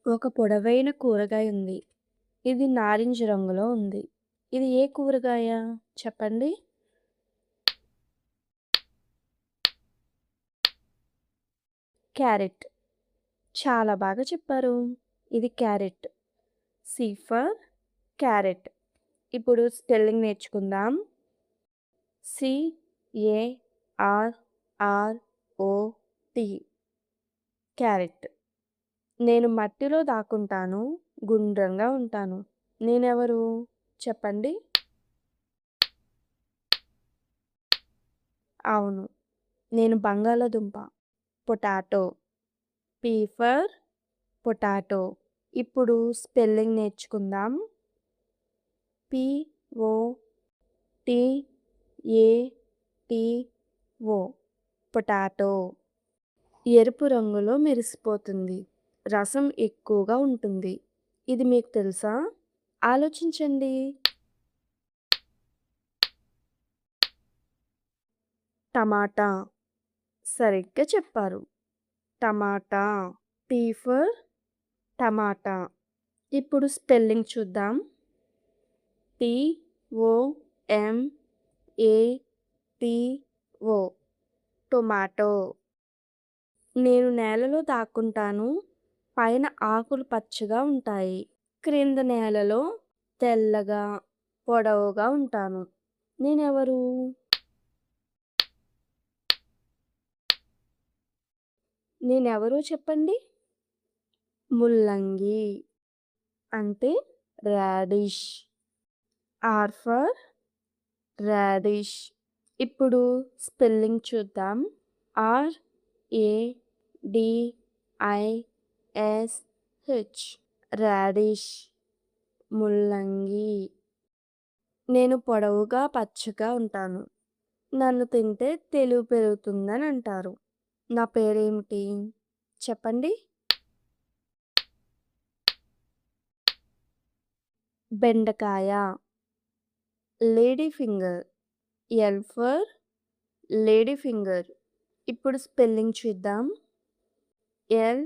ఒక పొడవైన కూరగాయ ఉంది. ఇది నారింజ రంగులో ఉంది. ఇది ఏ కూరగాయ? చెప్పండి. క్యారెట్. చాలా బాగా చెప్పారు. ఇది క్యారెట్. C for carrot. ఇప్పుడు స్పెల్లింగ్ నేర్చుకుందాం. CARROT. క్యారెట్. నేను మట్టిలో దాక్కుంటాను. గుండ్రంగా ఉంటాను. నేనెవరు? చెప్పండి. అవును. నేను బంగాళాదుంప. పొటాటో. P for potato. ఇప్పుడు స్పెల్లింగ్ నేర్చుకుందాం. POTATO. పొటాటో. ఎరుపు రంగులో మెరిసిపోతుంది. రసం ఎక్కువగా ఉంటుంది. ఇది మీకు తెలుసా? ఆలోచించండి. టమాటా. సరిగ్గా చెప్పారు. టమాటా. టీ ఫర్ టమాటా. ఇప్పుడు స్పెల్లింగ్ చూద్దాం. TOMATO. టొమాటో. నేను నేలలో దాక్కుంటాను. పైన ఆకులు పచ్చగా ఉంటాయి. క్రింద నేలలో తెల్లగా, పొడవుగా ఉంటాను. నేనెవరు? నేనెవరో చెప్పండి. ముల్లంగి అంటే రాడిష్. R for radish. ఇప్పుడు స్పెల్లింగ్ చూద్దాం. RADISH. రాడిష్. ముల్లంగి. నేను పొడవుగా, పచ్చగా ఉంటాను. నన్ను తింటే తెలివి పెరుగుతుందని అంటారు. నా పేరేమిటి? చెప్పండి. బెండకాయ. Lady finger. L for lady finger. ఇప్పుడు స్పెల్లింగ్ చూద్దాం. LADIFINGER.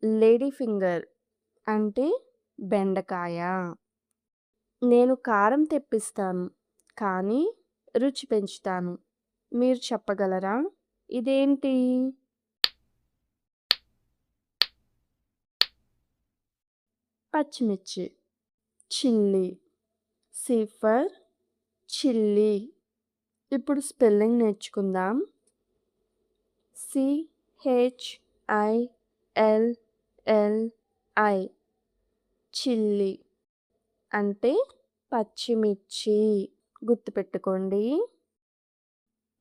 లేడీ ఫింగర్ అంటే బెండకాయ. నేను కారం తెప్పిస్తాను, కానీ రుచి పెంచుతాను. మీరు చెప్పగలరా? ఇదేంటి? పచ్చిమిర్చి. చిల్లీ. C for chilli. ఇప్పుడు స్పెల్లింగ్ నేర్చుకుందాం. CHILLI. చిల్లీ అంటే పచ్చిమిర్చి. గుర్తుపెట్టుకోండి.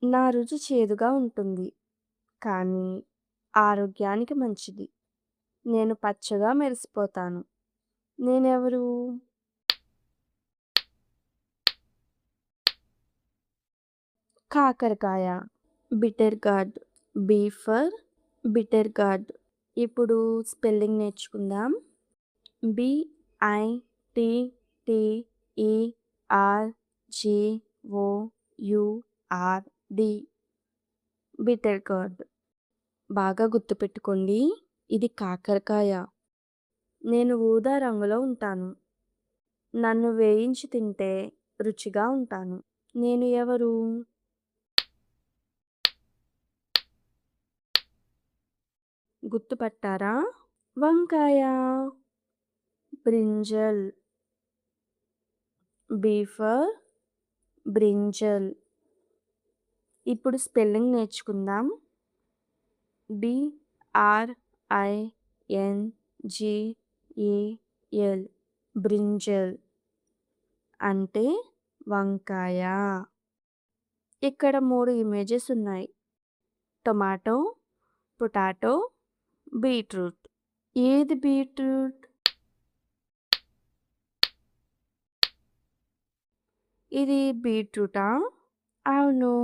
నా రుచి చేదుగా ఉంటుంది, కానీ ఆరోగ్యానికి మంచిది. నేను పచ్చగా మెరిసిపోతాను. నేనెవరు? కాకరకాయ. Bitter gourd. B for bitter gourd. ఇప్పుడు స్పెల్లింగ్ నేర్చుకుందాం. BITTERGOURD. Bitter gourd. బాగా గుర్తుపెట్టుకోండి. ఇది కాకరకాయ. నేను ఊదా రంగులో ఉంటాను. నన్ను వేయించి తింటే రుచిగా ఉంటాను. నేను ఎవరు? గుర్తుపట్టారా? వంకాయ. బ్రింజల్. B for brinjal. ఇప్పుడు స్పెల్లింగ్ నేర్చుకుందాం. BRINGAL. బ్రింజల్ అంటే వంకాయ. ఇక్కడ 3 ఇమేజెస్ ఉన్నాయి. Tomato, potato, beetroot. ఏది బీట్రూట్? ఇది బీట్రూటా? అవును.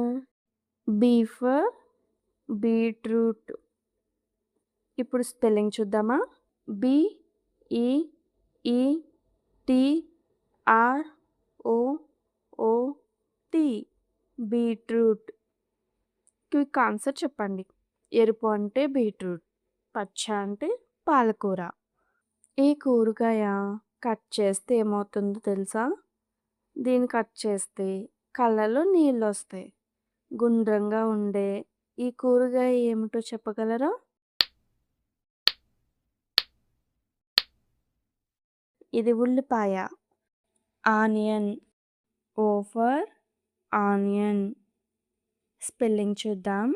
B for beetroot. ఇప్పుడు స్పెల్లింగ్ చూద్దామా? BEETROOT. బీట్రూట్. క్విక్ ఆన్సర్ చెప్పండి. ఎరుపు అంటే బీట్రూట్. పచ్చ అంటే పాలకూర. ఈ కూరగాయ కట్ చేస్తే ఏమవుతుందో తెలుసా? దీన్ని కట్ చేస్తే కళ్ళలో నీళ్ళొస్తాయి. గుండ్రంగా ఉండే ఈ కూరగాయ ఏమిటో చెప్పగలరా? ఇది ఉల్లిపాయ. Onion. O for onion. Spelling చూద్దాం.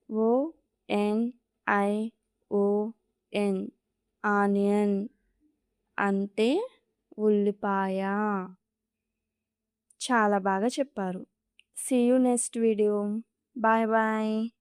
ఓఎన్ఐఓఎన్. ఆనియన్ అంటే ఉల్లిపాయ. చాలా బాగా చెప్పారు. See you next video. Bye bye.